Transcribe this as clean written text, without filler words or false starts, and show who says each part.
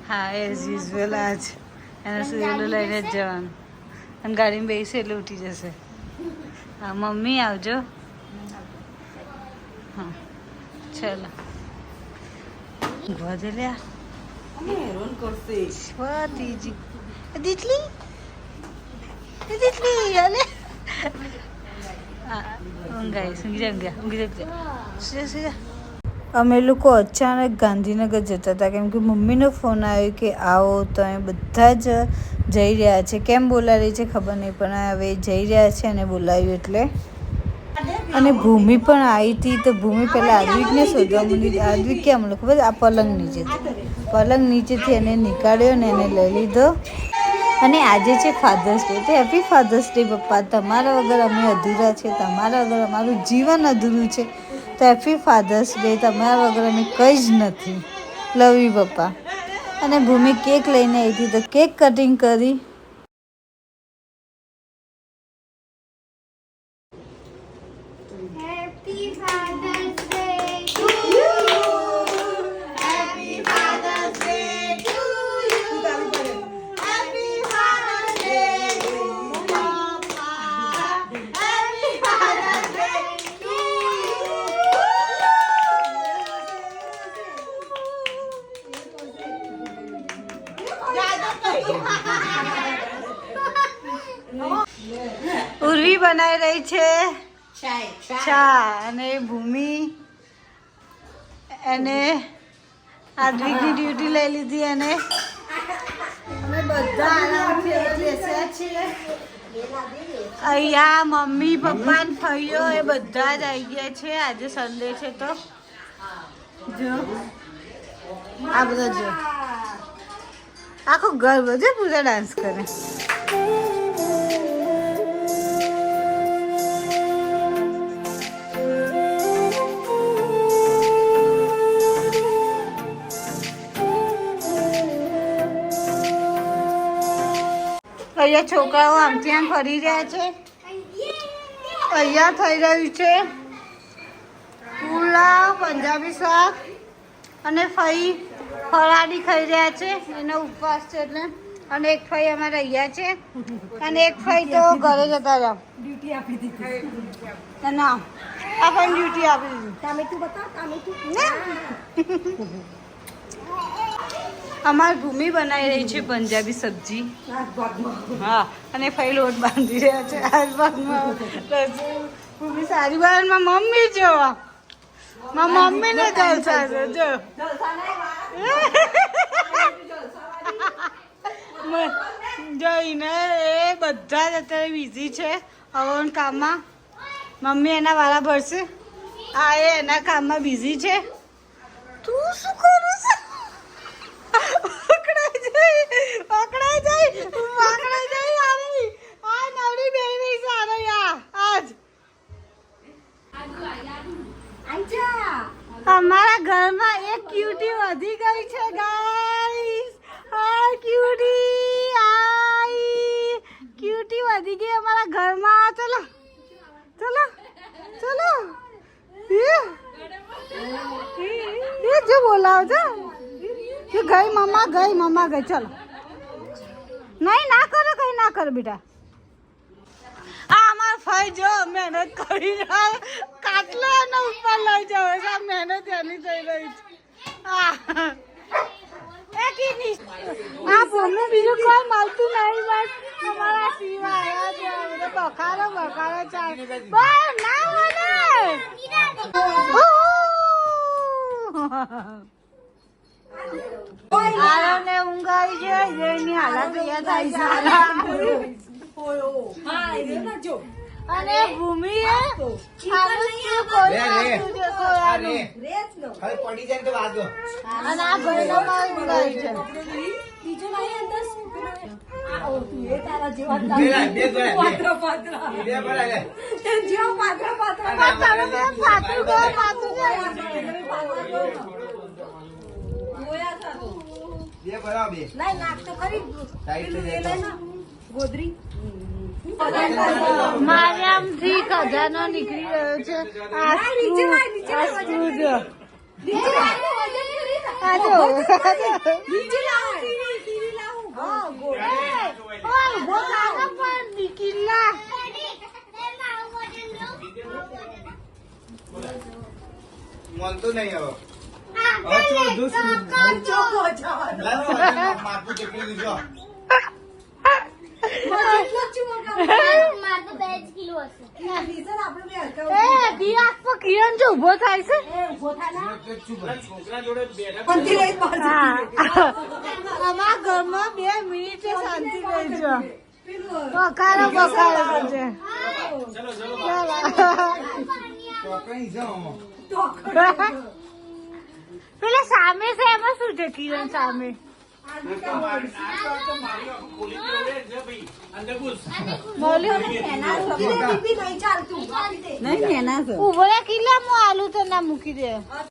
Speaker 1: હા as usual આજ એને સુયેલું લઈને જ જવાનું અને ગાડીમાં બેસી એટલે ઉઠી જશે. હા મમ્મી આવજો. હા ચાલો ભજે લ્યા દીજી દીટલી દીટલી આલે ઊંઘાઈ ઊંઘી જા. અમે લોકો અચાનક ગાંધીનગર જતા હતા કેમ કે મમ્મીનો ફોન આવ્યો કે આવો તો અમે બધા જ જઈ રહ્યા છે. કેમ બોલાવી છે ખબર નહીં પણ હવે જઈ રહ્યા છે અને બોલાવ્યું એટલે. અને ભૂમિ પણ આવી હતી તો ભૂમિ પહેલાં આદ્વિકને શોધવા માંડી. આદ્વિક કેમ લોકો ખબર આ પલંગ નીચેથી એને નીકાળ્યો ને એને લઈ લીધો. અને આજે છે ફાધર્સ ડે તો હેપી ફાધર્સ ડે પપ્પા. તમારા વગર અમે અધૂરા છે, તમારા વગર અમારું જીવન અધૂરું છે. તો હેપી ફાધર્સ ડે. તમારા વગર અમે કંઈ જ નથી. લવ યુ પપ્પા. અને ભૂમિ કેક લઈને આવી હતી તો કેક કટિંગ કરી. ઉર્વી બનાવી રહી છે ચા અને ભૂમિ એને આદ્વિકની ડ્યુટી લઈ લીધી અને અમે બધા આરામથી બેસ્યા છીએ. અહીંયા મમ્મી પપ્પા ને ભાઈઓ એ બધા જ આવી ગયા છે. આજે સન્ડે છે તો જો આ બધા જો આખું ઘર બધે પૂરા ડાન્સ કરે. અહીંયા છોકરાઓ આમથી આમ ફરી રહ્યા છે. અહીંયા થઈ રહ્યું છે પુલાવ, પંજાબી શાક અને ફઈ ફરાળી ખાઈ રહ્યા છે. એનો ઉપવાસ છે એટલે. અને એક ફઈ અમારે અહીંયા છે અને એક ફઈ તો ઘરે જતા રહ્યા. ડ્યુટી આપી દીધી ના આ પણ ડ્યુટી આપી દીધી. ટામેટું બતાવ ટામેટું. અમારી ભૂમિ બનાવી રહી છે પંજાબી સબ્જી. હા અને ફઈ લોટ બાંધી રહ્યા છે આજુબાજુમાં. ભૂમિ સારી બારમાં મમ્મી જોવા મમ્મી ને જલસા છે જો જોઈને એ બધા જ અત્યારે બિઝી છે અવન કામમાં. મમ્મી એના વાળા ભરશે. આ એ એના કામમાં બિઝી છે. તું શું કરું છે? પકડાઈ જાય આવી આ નવરી બેહી છે આને યા આજ અમારા ઘરમાં એક ક્યુટી વધી ગઈ છે ગાઈસ. હાય ક્યુટી આઈ ક્યુટી વધી ગઈ અમારા ઘરમાં. ચલો ચલો ચલો એ જો બોલાવજો કે ગઈ મમ્મા ગઈ. ચલો નહીં ના કરો કઈ ના કરો બેટા. આ અમાર ફઈ જો મહેનત કરી કાટલા ને ઉપર લઈ જાવ છે. મહેનત એની થઈ રહી છે. આ ભૂમિ બીજું કોઈ મળતું નહીં. બસ અમારા સિવાય બખારો ચાલે ના મને આરાને ઊંઘ આવી છે. એની હાલત યાદ આવી છે. અને ભૂમિ અને આ ભાઈનામાં ઊંઘ આવી છે. માર્યામથી ખજાનો નીકળી રહ્યો છે. આ જો નીચે લાવો ટીવી લાવો હા ગોળ ઓય ગોળ લાવો પણ નીકળલા
Speaker 2: મળતો નહીં હવે માથું ચકલી દીધો
Speaker 1: કિરણ જો ઉભો થાય છે
Speaker 2: છોકરા જોડે
Speaker 1: અમારા ઘરમાં 2 મિનિટ શાંતિ રહેજો બકારો કરજે પેલા સામે છે એમાં શું છે કિરણ સામે ઉભો કિલ્લા આલુ તો ના મૂકી દે